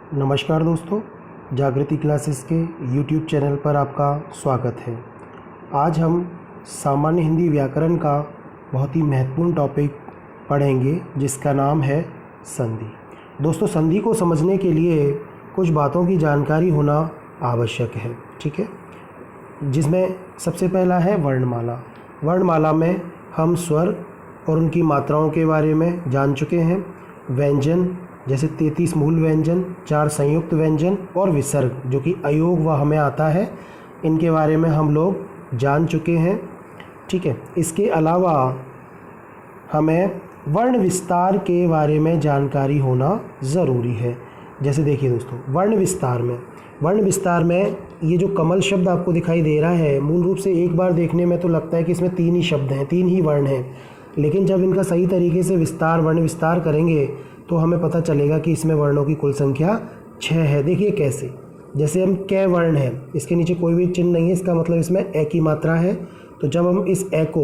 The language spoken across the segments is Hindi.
नमस्कार दोस्तों, जागृति क्लासेस के YouTube चैनल पर आपका स्वागत है। आज हम सामान्य हिंदी व्याकरण का बहुत ही महत्वपूर्ण टॉपिक पढ़ेंगे जिसका नाम है संधि। दोस्तों, संधि को समझने के लिए कुछ बातों की जानकारी होना आवश्यक है, ठीक है, जिसमें सबसे पहला है वर्णमाला। वर्णमाला में हम स्वर और उनकी मात्राओं के बारे में जान चुके हैं। व्यंजन जैसे 33 मूल व्यंजन, 4 संयुक्त व्यंजन और विसर्ग जो कि अयोग व हमें आता है, इनके बारे में हम लोग जान चुके हैं, ठीक है। इसके अलावा हमें वर्ण विस्तार के बारे में जानकारी होना ज़रूरी है। जैसे देखिए दोस्तों, वर्ण विस्तार में ये जो कमल शब्द आपको दिखाई दे रहा है, मूल रूप से एक बार देखने में तो लगता है कि इसमें 3 ही शब्द हैं, 3 ही वर्ण हैं, लेकिन जब इनका सही तरीके से वर्ण विस्तार करेंगे तो हमें पता चलेगा कि इसमें वर्णों की कुल संख्या 6 है। देखिए कैसे, जैसे हम कै वर्ण है, इसके नीचे कोई भी चिन्ह नहीं है, इसका मतलब इसमें ए की मात्रा है। तो जब हम इस ए को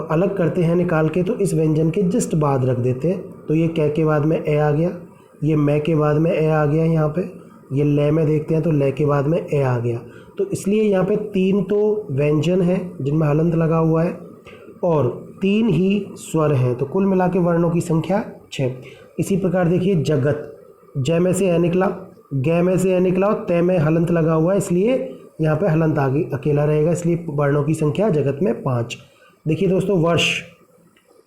अलग करते हैं निकाल के, तो इस व्यंजन के जस्ट बाद रख देते हैं, तो ये कै के बाद में ए आ गया, ये मै के बाद में ए आ गया, यहाँ पे ये ले में देखते हैं तो ले के बाद में ए आ गया। तो इसलिए यहाँ पे 3 तो व्यंजन हैं जिनमें हलंत लगा हुआ है और 3 ही स्वर हैं, तो कुल मिला के वर्णों की संख्या 6। इसी प्रकार देखिए जगत, जय में से ए निकला, गै में से ए निकला और तय में हलंत लगा हुआ है, इसलिए यहाँ पे हलंत आगे अकेला रहेगा, इसलिए वर्णों की संख्या जगत में 5। देखिए दोस्तों, वर्ष,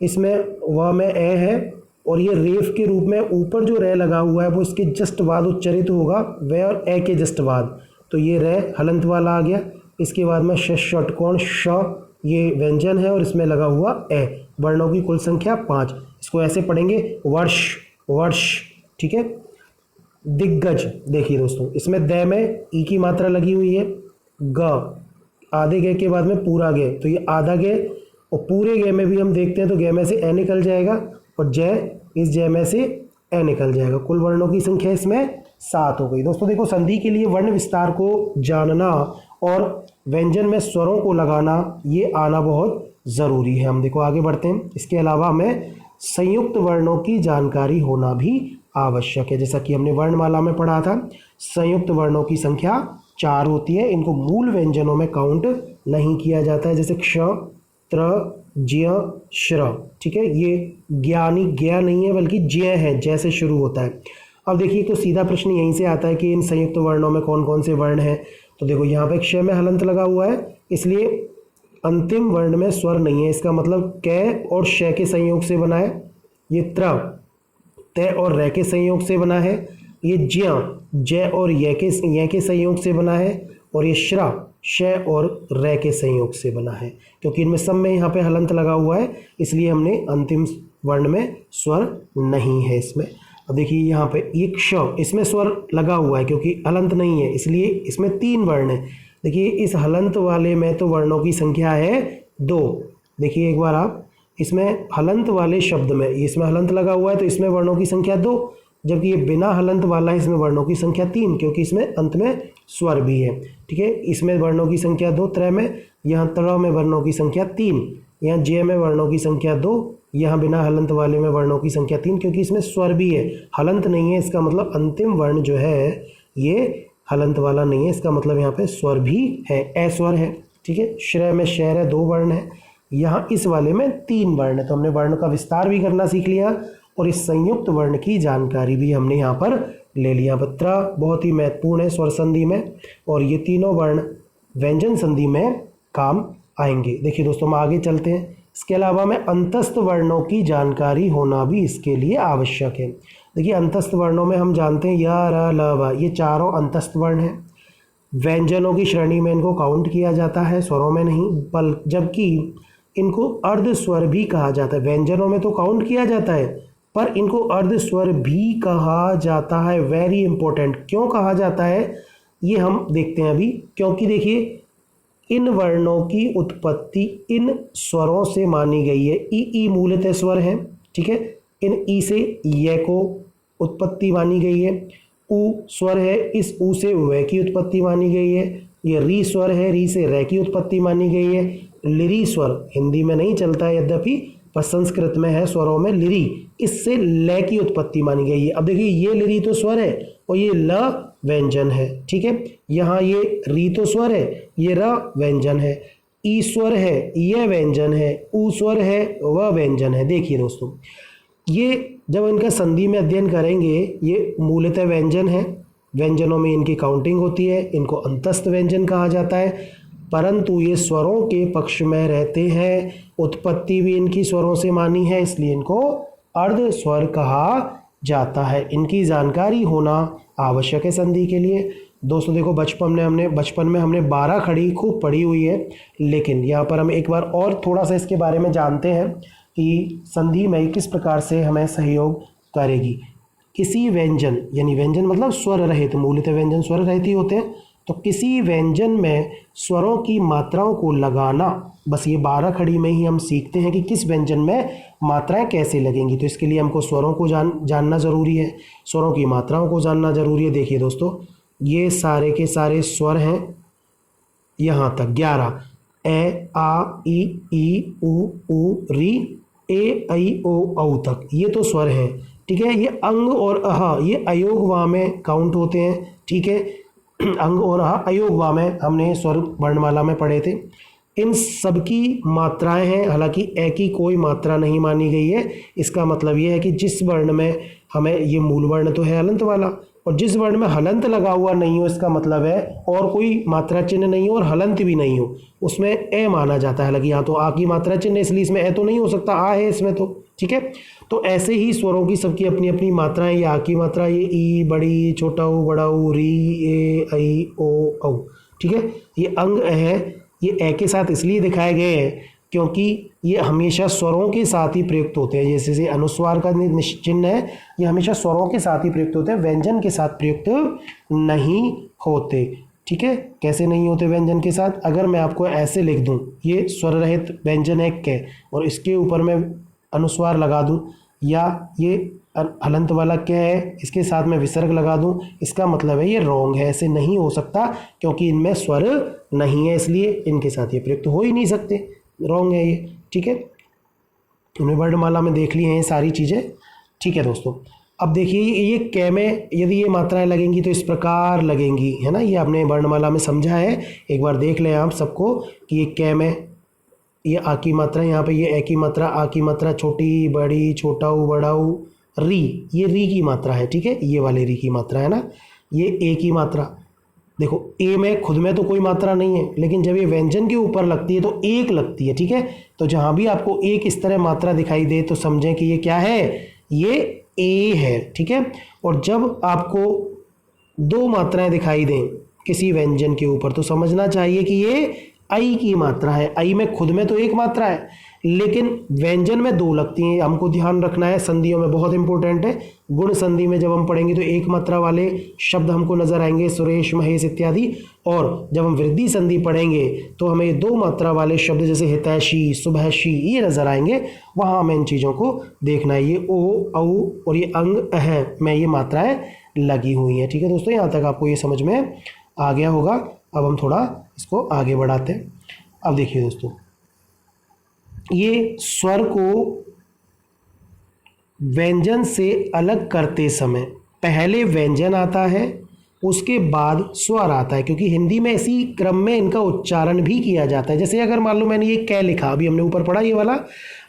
इसमें व में ए है और ये रेफ के रूप में ऊपर जो रे लगा हुआ है वो इसके जस्ट बाद उच्चरित होगा, वे और ए के जस्ट बाद, तो ये रे हलंत वाला आ गया। इसके बाद में षट्कोण श, ये व्यंजन है और इसमें लगा हुआ ए। वर्णों की कुल संख्या 5। इसको ऐसे पढ़ेंगे वर्ष, ठीक है। दिग्गज, देखिए दोस्तों, इसमें द में ई की मात्रा लगी हुई है, ग आधे गे के बाद में पूरा गे, तो ये आधा गे, और पूरे गे में भी हम देखते हैं तो गे में से ए निकल जाएगा और जय, इस जय में से ए निकल जाएगा। कुल वर्णों की संख्या इसमें 7 हो गई। दोस्तों देखो, संधि के लिए वर्ण विस्तार को जानना और व्यंजन में स्वरों को लगाना ये आना बहुत ज़रूरी है। हम देखो आगे बढ़ते हैं। इसके अलावा हमें संयुक्त वर्णों की जानकारी होना भी आवश्यक है। जैसा कि हमने वर्णमाला में पढ़ा था, संयुक्त वर्णों की संख्या 4 होती है। इनको मूल व्यंजनों में काउंट नहीं किया जाता है, जैसे क्ष, त्र, ज्य, श्र, ठीक है। ये ज्ञानी ज्ञ नहीं है बल्कि ज्य है, जैसे शुरू होता है। अब देखिए, तो सीधा प्रश्न यहीं से आता है कि इन संयुक्त वर्णों में कौन कौन से वर्ण हैं। तो देखो, यहाँ पे क्ष में हलंत लगा हुआ है, इसलिए अंतिम वर्ण में स्वर नहीं है, इसका मतलब कै और श के संयोग से बना है। ये त्र तय और रे के संयोग से बना है। ये ज्य जय और य के संयोग से बना है। और ये श्र श और रे के संयोग से बना है। क्योंकि इनमें सब में यहाँ पे हलंत लगा हुआ है, इसलिए हमने अंतिम वर्ण में स्वर नहीं है इसमें। अब देखिए यहाँ पे ये क्ष, इसमें स्वर लगा हुआ है क्योंकि हलंत नहीं है, इसलिए इसमें 3 वर्ण है। देखिए इस हलंत वाले में तो वर्णों की संख्या है 2। देखिए एक बार आप, इसमें हलंत वाले शब्द में, इसमें हलंत लगा हुआ है तो इसमें वर्णों की संख्या 2, जबकि ये बिना हलंत वाला है, इसमें वर्णों की संख्या 3, क्योंकि इसमें अंत में स्वर भी है, ठीक है। इसमें वर्णों की संख्या 2 त्रय में, यहाँ त्र में वर्णों की संख्या 3, यहाँ जय में वर्णों की संख्या 2, यहाँ बिना हलंत वाले में वर्णों की संख्या 3, क्योंकि इसमें स्वर भी है, हलंत नहीं है। इसका मतलब अंतिम वर्ण जो है ये हलंत वाला नहीं है, इसका मतलब यहाँ पे स्वर भी है, ए स्वर है, ठीक है। श्रेय में शहर है, 2 वर्ण है, यहाँ इस वाले में 3 वर्ण है। तो हमने वर्ण का विस्तार भी करना सीख लिया और इस संयुक्त वर्ण की जानकारी भी हमने यहाँ पर ले लिया। त्र बहुत ही महत्वपूर्ण है स्वर संधि में, और ये तीनों वर्ण व्यंजन संधि में काम आएंगे। देखिए दोस्तों, हम आगे चलते हैं। इसके अलावा में अंतस्थ वर्णों की जानकारी होना भी इसके लिए आवश्यक है। देखिए अंतस्थ वर्णों में हम जानते हैं य, र, ल, व, ये चारों अंतस्थ वर्ण हैं। व्यंजनों की श्रेणी में इनको काउंट किया जाता है, स्वरों में नहीं, जबकि इनको अर्ध स्वर भी कहा जाता है। व्यंजनों में तो काउंट किया जाता है, पर इनको अर्ध स्वर भी कहा जाता है। वेरी इंपॉर्टेंट, क्यों कहा जाता है ये हम देखते हैं अभी। क्योंकि देखिए, इन वर्णों की उत्पत्ति इन स्वरों से मानी गई है। ई मूलतः स्वर है, ठीक है। इन ई से ये को उत्पत्ति मानी गई है। उ स्वर है, इस उ से वे की उत्पत्ति मानी गई है। ये री स्वर है, री से रे की उत्पत्ति मानी गई है। लिरी स्वर हिंदी में नहीं चलता है, यद्यपि पर संस्कृत में है स्वरों में लिरी, इससे ल की उत्पत्ति मानी गई है। अब देखिए ये लिरी तो स्वर है और ये ल व्यंजन है, ठीक है। यहाँ ये री तो स्वर है, ये र व्यंजन है, ई स्वर है, यह व्यंजन है, ऊ स्वर है, वह व्यंजन है। देखिए दोस्तों, ये जब इनका संधि में अध्ययन करेंगे, ये मूलतः व्यंजन है, व्यंजनों में इनकी काउंटिंग होती है, इनको अंतस्थ व्यंजन कहा जाता है, परंतु ये स्वरों के पक्ष में रहते हैं, उत्पत्ति भी इनकी स्वरों से मानी है, इसलिए इनको अर्ध स्वर कहा जाता है। इनकी जानकारी होना आवश्यक है संधि के लिए। दोस्तों देखो, बचपन में हमने 12 खड़ी खूब पढ़ी हुई है, लेकिन यहाँ पर हम एक बार और थोड़ा सा इसके बारे में जानते हैं कि संधि में किस प्रकार से हमें सहयोग करेगी। किसी व्यंजन, यानी व्यंजन मतलब स्वर रहित, मूलतः व्यंजन स्वर रहित ही होते हैं, तो किसी व्यंजन में स्वरों की मात्राओं को लगाना, बस ये 12 खड़ी में ही हम सीखते हैं कि किस व्यंजन में मात्राएं कैसे लगेंगी। तो इसके लिए हमको स्वरों को जानना ज़रूरी है, स्वरों की मात्राओं को जानना ज़रूरी है। देखिए दोस्तों, ये सारे के सारे स्वर हैं यहाँ तक 11, ए आ ई ऊ री ए ऐ ओ औ तक, ये तो स्वर हैं, ठीक है। ये अंग और अह ये अयोग वा में काउंट होते हैं, ठीक है। अंग और अह अयोग वा में हमने स्वर वर्णमाला में पढ़े थे। इन सब की मात्राएं हैं, हालांकि ए की कोई मात्रा नहीं मानी गई है। इसका मतलब ये है कि जिस वर्ण में हमें, ये मूल वर्ण तो है हलंत वाला, और जिस वर्ण में हलंत लगा हुआ नहीं हो, इसका मतलब है और कोई मात्रा चिन्ह नहीं हो और हलंत भी नहीं हो, उसमें ए माना जाता है। हालांकि यहाँ तो आ की मात्रा चिन्ह, इसलिए इसमें ए तो नहीं हो सकता, आ है इसमें तो, ठीक है। तो ऐसे ही स्वरों की सबकी अपनी अपनी मात्राएं, ये आ की मात्रा, ये ई बड़ी, छोटा ऊ, बड़ा ऊ, री, ए ऐ ओ औ, ठीक है। ये अंग है, ये ए के साथ इसलिए दिखाए गए हैं क्योंकि ये हमेशा स्वरों के साथ ही प्रयुक्त होते हैं। जैसे अनुस्वार का चिन्ह है, ये हमेशा स्वरों के साथ ही प्रयुक्त होते हैं, व्यंजन के साथ प्रयुक्त नहीं होते, ठीक है। कैसे नहीं होते व्यंजन के साथ? अगर मैं आपको ऐसे लिख दूं, ये स्वर रहित व्यंजन है क, और इसके ऊपर मैं अनुस्वार लगा दूं, या ये हलंत वाला क्या है, इसके साथ में विसर्ग लगा दूं, इसका मतलब है ये रोंग है, ऐसे नहीं हो सकता क्योंकि इनमें स्वर नहीं है, इसलिए इनके साथ ये प्रयुक्त हो ही नहीं सकते, रोंग है ये, ठीक है। हमने वर्णमाला में देख ली हैं ये सारी चीज़ें, ठीक है दोस्तों। अब देखिए ये कै में यदि ये मात्राएं लगेंगी तो इस प्रकार लगेंगी, है ना, ये आपने वर्णमाला में समझा है। एक बार देख लें आप सबको कि ये कै में ये आ की मात्रा, यहाँ पे ये ए की मात्रा, आ की मात्रा, छोटी बड़ी, छोटा ऊ, बड़ा ऊ, री, ये री की मात्रा है, ठीक है, ये वाले री की मात्रा है ना। ये ए की मात्रा, देखो ए में खुद में तो कोई मात्रा नहीं है, लेकिन जब ये व्यंजन के ऊपर लगती है तो एक लगती है, ठीक है। तो जहाँ भी आपको एक इस तरह मात्रा दिखाई दे तो समझें कि ये क्या है, ये ए है, ठीक है। और जब आपको दो मात्राएं दिखाई दें किसी व्यंजन के ऊपर तो समझना चाहिए कि ये आई की मात्रा है। आई में खुद में तो एक मात्रा है, लेकिन व्यंजन में दो लगती हैं, हमको ध्यान रखना है, संधियों में बहुत इंपॉर्टेंट है। गुण संधि में जब हम पढ़ेंगे तो एक मात्रा वाले शब्द हमको नजर आएंगे, सुरेश, महेश इत्यादि, और जब हम वृद्धि संधि पढ़ेंगे तो हमें दो मात्रा वाले शब्द जैसे हितैषी, शुभैषी ये नजर आएंगे, वहाँ हमें इन चीज़ों को देखना है। ये ओ, औ और ये अंग, अह में ये मात्राएं लगी हुई हैं, ठीक है दोस्तों। यहाँ तक आपको ये समझ में आ गया होगा। अब हम थोड़ा इसको आगे बढ़ाते हैं। अब देखिए दोस्तों, ये स्वर को व्यंजन से अलग करते समय पहले व्यंजन आता है, उसके बाद स्वर आता है, क्योंकि हिंदी में इसी क्रम में इनका उच्चारण भी किया जाता है। जैसे अगर मान लो मैंने ये कै लिखा, अभी हमने ऊपर पढ़ा ये वाला,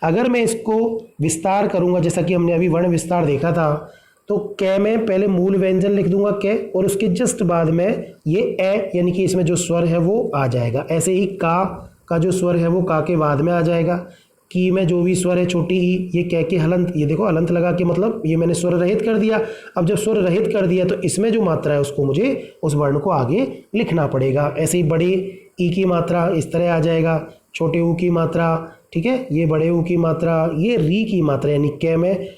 अगर मैं इसको विस्तार करूंगा, जैसा कि हमने अभी वर्ण विस्तार देखा था, तो कै में पहले मूल व्यंजन लिख दूंगा कै, और उसके जस्ट बाद में ये ए, यानी कि इसमें जो स्वर है वो आ जाएगा। ऐसे ही का जो स्वर है वो का के बाद में आ जाएगा। की में जो भी स्वर है छोटी ई, ये कै के हलंत, ये देखो हलंत लगा के मतलब ये मैंने स्वर रहित कर दिया। अब जब स्वर रहित कर दिया तो इसमें जो मात्रा है उसको मुझे उस वर्ण को आगे लिखना पड़ेगा। ऐसे ही बड़े ई की मात्रा इस तरह आ जाएगा, छोटे ऊ की मात्रा, ठीक है, ये बड़े ऊ की मात्रा, ये री की मात्रा, यानी कै में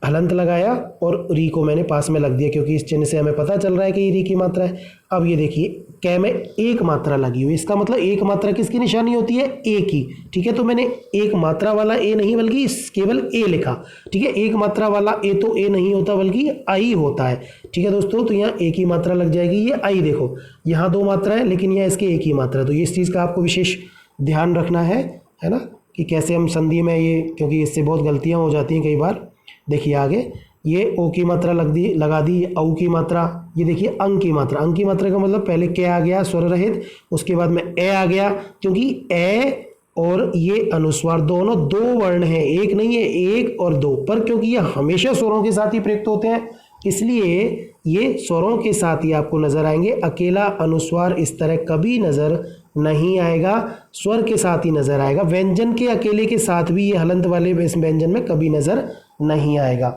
हलंत लगाया और री को मैंने पास में लग दिया, क्योंकि इस चिन्ह से हमें पता चल रहा है कि ये री की मात्रा है। अब ये देखिए कै में एक मात्रा लगी हुई, इसका मतलब एक मात्रा किसकी निशानी होती है, ए की, ठीक है। तो मैंने एक मात्रा वाला ए नहीं बल्कि केवल ए लिखा, ठीक है। एक मात्रा वाला ए तो ए नहीं होता बल्कि आई होता है, ठीक है दोस्तों। तो यहाँ ए की मात्रा लग जाएगी, ये आई, देखो यहाँ दो मात्रा है लेकिन यहाँ इसके एक ही मात्रा है, तो ये इस चीज़ का आपको विशेष ध्यान रखना है ना। कि कैसे हम संधि में ये, क्योंकि इससे बहुत गलतियां हो जाती हैं कई बार। देखिए आगे ये ओ की मात्रा लगा दी, औ की मात्रा, ये देखिए अंग की मात्रा। अंग की मात्रा का मतलब पहले क्या आ गया स्वर रहित, उसके बाद में ए आ गया, क्योंकि ए और ये अनुस्वार दोनों दो वर्ण हैं, एक नहीं है, एक और दो, पर क्योंकि ये हमेशा स्वरों के साथ ही प्रयुक्त होते हैं इसलिए ये स्वरों के साथ ही आपको नजर आएंगे। अकेला अनुस्वार इस तरह कभी नजर नहीं आएगा, स्वर के साथ ही नजर आएगा। व्यंजन के अकेले के साथ भी ये हलंत वाले व्यंजन में कभी नजर नहीं आएगा।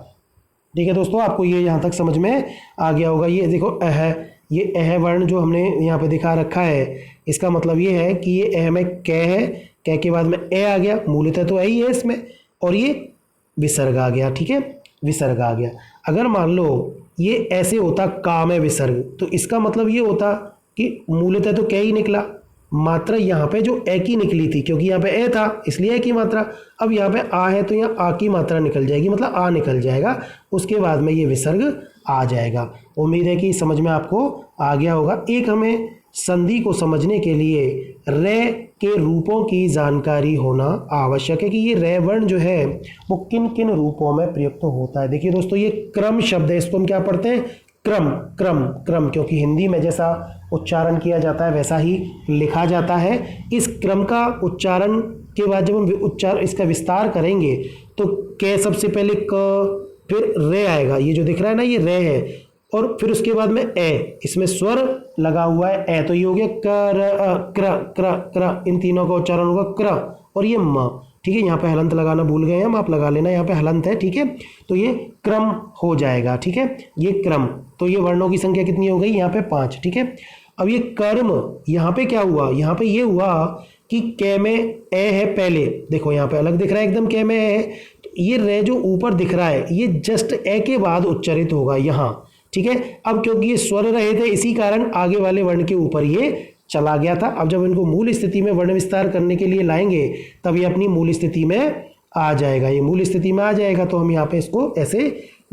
ठीक है दोस्तों, आपको ये यहाँ तक समझ में आ गया होगा। ये देखो अह, ये अह वर्ण जो हमने यहाँ पे दिखा रखा है, इसका मतलब ये है कि ये अह में कै है, कै के बाद में ए आ गया, मूलतः तो यही है इसमें, और ये विसर्ग आ गया। ठीक है, विसर्ग आ गया। अगर मान लो ये ऐसे होता का में विसर्ग, तो इसका मतलब ये होता कि मूलतः तो कै ही निकला, मात्रा यहाँ पे जो ए की निकली थी, क्योंकि यहाँ पे ए था इसलिए ए की मात्रा, अब यहाँ पे आ है तो यहाँ आ की मात्रा निकल जाएगी, मतलब आ निकल जाएगा, उसके बाद में ये विसर्ग आ जाएगा। उम्मीद है कि समझ में आपको आ गया होगा। एक हमें संधि को समझने के लिए रे के रूपों की जानकारी होना आवश्यक है कि ये रे वर्ण जो है वो किन किन रूपों में प्रयुक्त होता है। देखिए दोस्तों, ये क्रम शब्द है, इसको हम क्या पढ़ते हैं, क्रम क्रम क्रम, क्योंकि हिंदी में जैसा उच्चारण किया जाता है वैसा ही लिखा जाता है। इस क्रम का उच्चारण के बाद जब हम इसका विस्तार करेंगे तो कै सबसे पहले क, फिर रे आएगा, ये जो दिख रहा है ना ये रे है, और फिर उसके बाद में ए, इसमें स्वर लगा हुआ है ए, तो ये हो गया कर क्र क्र क्र, इन तीनों का उच्चारण होगा क्र, और ये म। ठीक है, यहाँ पे हलंत लगाना भूल गए हम, आप लगा लेना, यहाँ पे हलंत है। ठीक है, तो ये क्रम हो जाएगा। ठीक है, ये क्रम, तो ये वर्णों की संख्या कितनी हो गई, यहाँ पे 5। ठीक है, अब ये कर्म, यहाँ पे क्या हुआ, यहाँ पे ये हुआ कि कै में ए है पहले, देखो यहाँ पे अलग दिख रहा है एकदम, कै में ए है, तो ये रे जो ऊपर दिख रहा है ये जस्ट ए के बाद उच्चारित होगा यहाँ। ठीक है, अब क्योंकि ये स्वर रहे थे इसी कारण आगे वाले वर्ण के ऊपर ये चला गया था। अब जब इनको मूल स्थिति में वर्ण विस्तार करने के लिए लाएंगे तब ये अपनी मूल स्थिति में आ जाएगा। ये मूल स्थिति में आ जाएगा तो हम यहाँ पे इसको ऐसे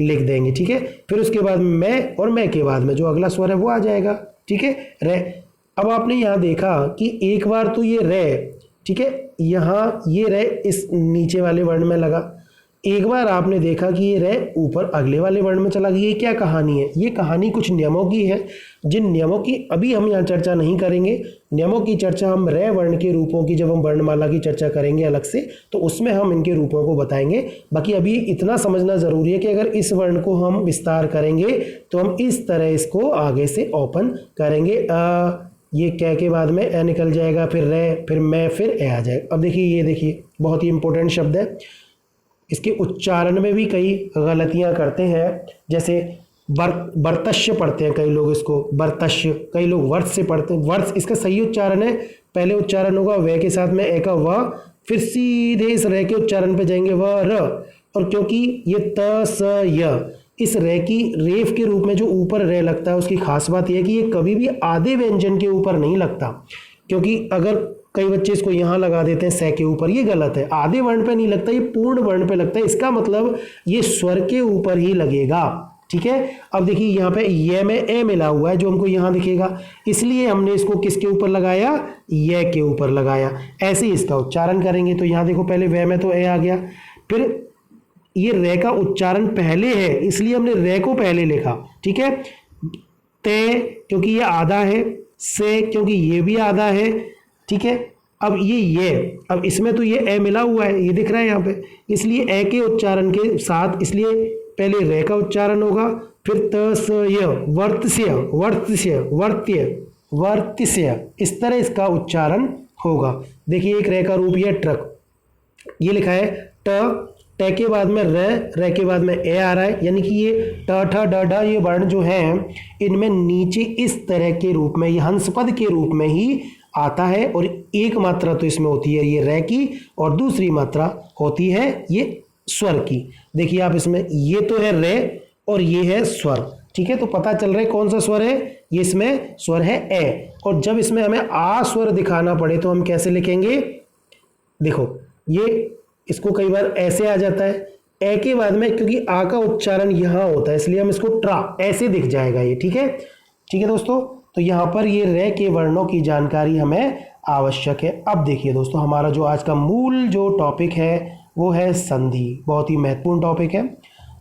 लिख देंगे। ठीक है, फिर उसके बाद मैं, और मैं के बाद में जो अगला स्वर है वो आ जाएगा। ठीक है, रे। अब आपने यहाँ देखा कि एक बार तो ये रे, ठीक है, यहाँ ये रे इस नीचे वाले वर्ण में लगा, एक बार आपने देखा कि ये रे ऊपर अगले वाले वर्ण में चला गया। ये क्या कहानी है, ये कहानी कुछ नियमों की है, जिन नियमों की अभी हम यहाँ चर्चा नहीं करेंगे। नियमों की चर्चा हम रे वर्ण के रूपों की, जब हम वर्णमाला की चर्चा करेंगे अलग से, तो उसमें हम इनके रूपों को बताएंगे। बाकी अभी इतना समझना जरूरी है कि अगर इस वर्ण को हम विस्तार करेंगे तो हम इस तरह इसको आगे से ओपन करेंगे। ये कै के बाद में ए निकल जाएगा, फिर रे, फिर मैं, फिर ए आ जाएगा। अब देखिए, ये देखिए बहुत ही इंपॉर्टेंट शब्द है, इसके उच्चारण में भी कई गलतियां करते हैं, जैसे वर्तस्य पढ़ते हैं कई लोग, इसको वर्तस्य, कई लोग वर्ष से पढ़ते हैं। वर्ष इसका सही उच्चारण है, पहले उच्चारण होगा वे के साथ में ए का व, फिर सीधे इस रे के उच्चारण पे जाएंगे व र, और क्योंकि ये त स य, इस रे की रेफ के रूप में जो ऊपर रे लगता है उसकी खास बात यह है कि ये कभी भी आधे व्यंजन के ऊपर नहीं लगता, क्योंकि अगर कई बच्चे इसको यहाँ लगा देते हैं से के ऊपर, ये गलत है, आधे वर्ण पे नहीं लगता, ये पूर्ण वर्ण पे लगता है। इसका मतलब ये स्वर के ऊपर ही लगेगा। ठीक है, अब देखिए यहाँ पे ये में ए मिला हुआ है जो हमको यहाँ दिखेगा, इसलिए हमने इसको किसके ऊपर लगाया, ये के ऊपर लगाया। ऐसे ही इसका उच्चारण करेंगे तो यहाँ देखो पहले वे में तो ए आ गया, फिर ये रे का उच्चारण पहले है इसलिए हमने रे को पहले लिखा। ठीक है, ते क्योंकि ये आधा है, से क्योंकि ये भी आधा है। ठीक है, अब ये, अब इसमें तो ये ए मिला हुआ है, ये दिख रहा है यहाँ पे, इसलिए ए के उच्चारण के साथ, इसलिए पहले रे का उच्चारण होगा, फिर त स य, वर्तस्य वर्तस्य वर्त्य वर्तस्य, इस तरह इसका उच्चारण होगा। देखिए एक रे का रूप ये ट्रक, ये लिखा है ट, ट के बाद में रे के बाद में ए आ रहा है, यानी कि ये ट ठ ड ढ ये वर्ण जो है इनमें नीचे इस तरह के रूप में, ये हंसपद के रूप में ही आता है, और एक मात्रा तो इसमें होती है ये रे की, और दूसरी मात्रा होती है ये स्वर की। देखिए आप इसमें ये तो है रे और ये है स्वर। ठीक है, तो पता चल रहा है कौन सा स्वर है, ये इसमें स्वर है ए, और जब इसमें हमें आ स्वर दिखाना पड़े तो हम कैसे लिखेंगे, देखो ये इसको कई बार ऐसे आ जाता है, ए के बाद में क्योंकि आ का उच्चारण यहाँ होता है इसलिए हम इसको ट्रा, ऐसे दिख जाएगा ये। ठीक है, ठीक है दोस्तों, तो यहाँ पर ये रे के वर्णों की जानकारी हमें आवश्यक है। अब देखिए दोस्तों, हमारा जो आज का मूल जो टॉपिक है वो है संधि। बहुत ही महत्वपूर्ण टॉपिक है,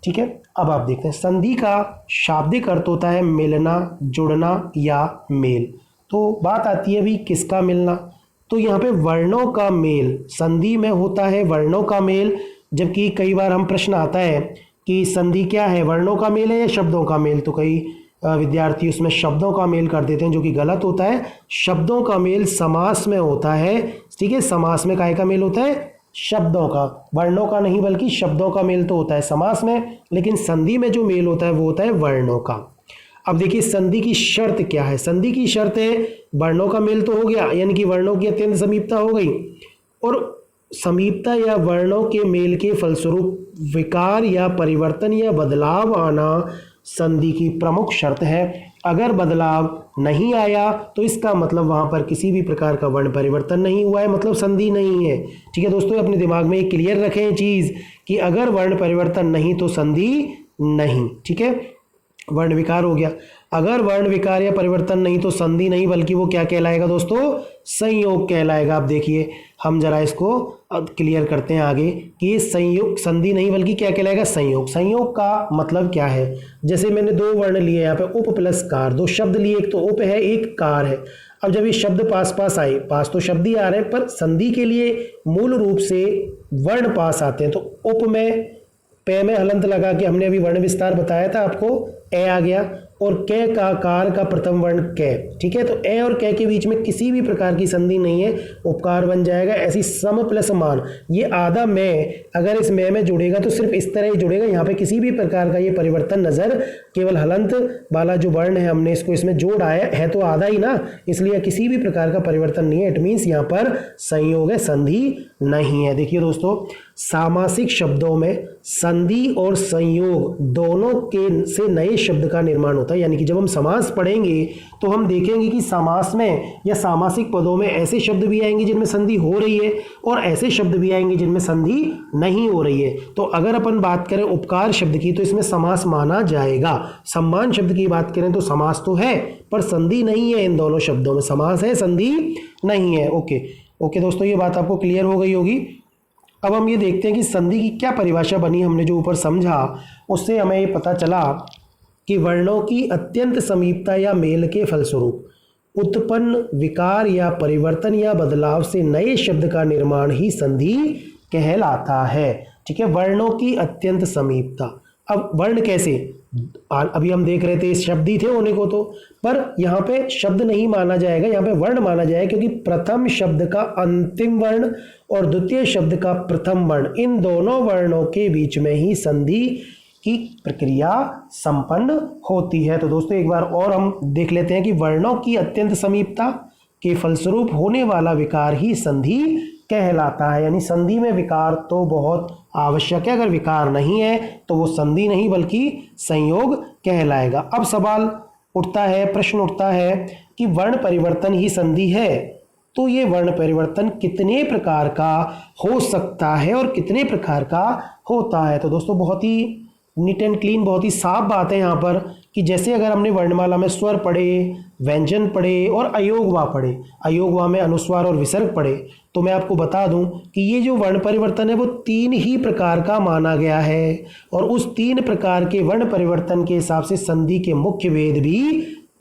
ठीक है। अब आप देखते हैं संधि का शाब्दिक अर्थ होता है मिलना, जुड़ना या मेल। तो बात आती है भी किसका मिलना, तो यहाँ पे वर्णों का मेल संधि में होता है, वर्णों का मेल। जबकि कई बार हम प्रश्न आता है कि संधि क्या है, वर्णों का मेल है या शब्दों का मेल, तो कई विद्यार्थी उसमें शब्दों का मेल कर देते हैं, जो कि गलत होता है। शब्दों का मेल समास में होता है, ठीक है। समास में काहे का मेल होता है, शब्दों का, वर्णों का नहीं बल्कि शब्दों का मेल तो होता है समास में, लेकिन संधि में जो मेल होता है वो होता है वर्णों का। अब देखिए संधि की शर्त क्या है। संधि की शर्त है वर्णों का मेल तो हो गया, यानी कि वर्णों की अत्यंत समीपता हो गई, और समीपता या वर्णों के मेल के फलस्वरूप विकार या परिवर्तन या बदलाव आना संधि की प्रमुख शर्त है। अगर बदलाव नहीं आया तो इसका मतलब वहां पर किसी भी प्रकार का वर्ण परिवर्तन नहीं हुआ है, मतलब संधि नहीं है, ठीक है दोस्तों। अपने दिमाग में क्लियर रखें चीज कि अगर वर्ण परिवर्तन नहीं तो संधि नहीं, ठीक है। वर्ण विकार हो गया, अगर वर्ण विकार या परिवर्तन नहीं तो संधि नहीं, बल्कि वो क्या कहलाएगा दोस्तों, संयोग कहलाएगा। आप देखिए हम जरा इसको क्लियर करते हैं आगे कि ये संयोग संधि नहीं बल्कि क्या कहलाएगा, संयोग। संयोग का मतलब क्या है, जैसे मैंने दो वर्ण लिए यहाँ पे उप प्लस कार, दो शब्द लिए, एक तो उप है एक कार है। अब जब ये शब्द पास पास आए, पास तो शब्द ही आ रहे हैं, पर संधि के लिए मूल रूप से वर्ण पास आते हैं। तो उप में पे में हलंत लगा के हमने अभी वर्ण विस्तार बताया था आपको, ए आ गया, और कै का कार का प्रथम वर्ण कै, ठीक है। तो ए और कै के बीच में किसी भी प्रकार की संधि नहीं है, उपकार बन जाएगा। ऐसी सम प्लस मान, ये आधा में अगर इस में जुड़ेगा तो सिर्फ इस तरह ही जुड़ेगा, यहाँ पे किसी भी प्रकार का ये परिवर्तन नजर, केवल हलंत वाला जो वर्ण है हमने इसको इसमें जोड़ा है तो आधा ही ना, इसलिए किसी भी प्रकार का परिवर्तन नहीं है। इट मीन्स यहाँ पर संयोग है, संधि नहीं है। देखिए दोस्तों, सामासिक शब्दों में संधि और संयोग दोनों के से नए शब्द का निर्माण होता है। यानी कि जब हम समास पढ़ेंगे तो हम देखेंगे कि समास में या सामासिक पदों में ऐसे शब्द भी आएंगे जिनमें संधि हो रही है, और ऐसे शब्द भी आएंगे जिनमें संधि नहीं हो रही है। तो अगर अपन बात करें उपकार शब्द की तो इसमें समास माना जाएगा। सम्मान शब्द की बात करें तो समास तो है पर संधि नहीं है, इन दोनों शब्दों में समास है, संधि नहीं है। ओके दोस्तों, ये बात आपको क्लियर हो गई होगी। अब हम ये देखते हैं कि संधि की क्या परिभाषा बनी। हमने जो ऊपर समझा उससे हमें ये पता चला कि वर्णों की अत्यंत समीपता या मेल के फलस्वरूप उत्पन्न विकार या परिवर्तन या बदलाव से नए शब्द का निर्माण ही संधि कहलाता है, ठीक है। वर्णों की अत्यंत समीपता, अब वर्ण कैसे, अभी हम देख रहे थे शब्द ही थे होने को, तो पर यहाँ पे शब्द नहीं माना जाएगा, यहाँ पे वर्ण माना जाएगा, क्योंकि प्रथम शब्द का अंतिम वर्ण और द्वितीय शब्द का प्रथम वर्ण, इन दोनों वर्णों के बीच में ही संधि की प्रक्रिया संपन्न होती है। तो दोस्तों एक बार और हम देख लेते हैं कि वर्णों की अत्यंत समीपता के फलस्वरूप होने वाला विकार ही संधि कहलाता है। यानी संधि में विकार तो बहुत आवश्यक है, अगर विकार नहीं है तो वो संधि नहीं बल्कि संयोग कहलाएगा। अब सवाल उठता है, प्रश्न उठता है कि वर्ण परिवर्तन ही संधि है, तो ये वर्ण परिवर्तन कितने प्रकार का हो सकता है और कितने प्रकार का होता है। तो दोस्तों बहुत ही नीट एंड क्लीन, बहुत ही साफ बात है यहाँ पर कि जैसे अगर हमने वर्णमाला में स्वर पढ़े, व्यंजन पढ़े और अयोगवा पढ़े, अयोगवा में अनुस्वार और विसर्ग पढ़े, तो मैं आपको बता दूं कि ये जो वर्ण परिवर्तन है वो 3 ही प्रकार का माना गया है, और उस 3 प्रकार के वर्ण परिवर्तन के हिसाब से संधि के मुख्य भेद भी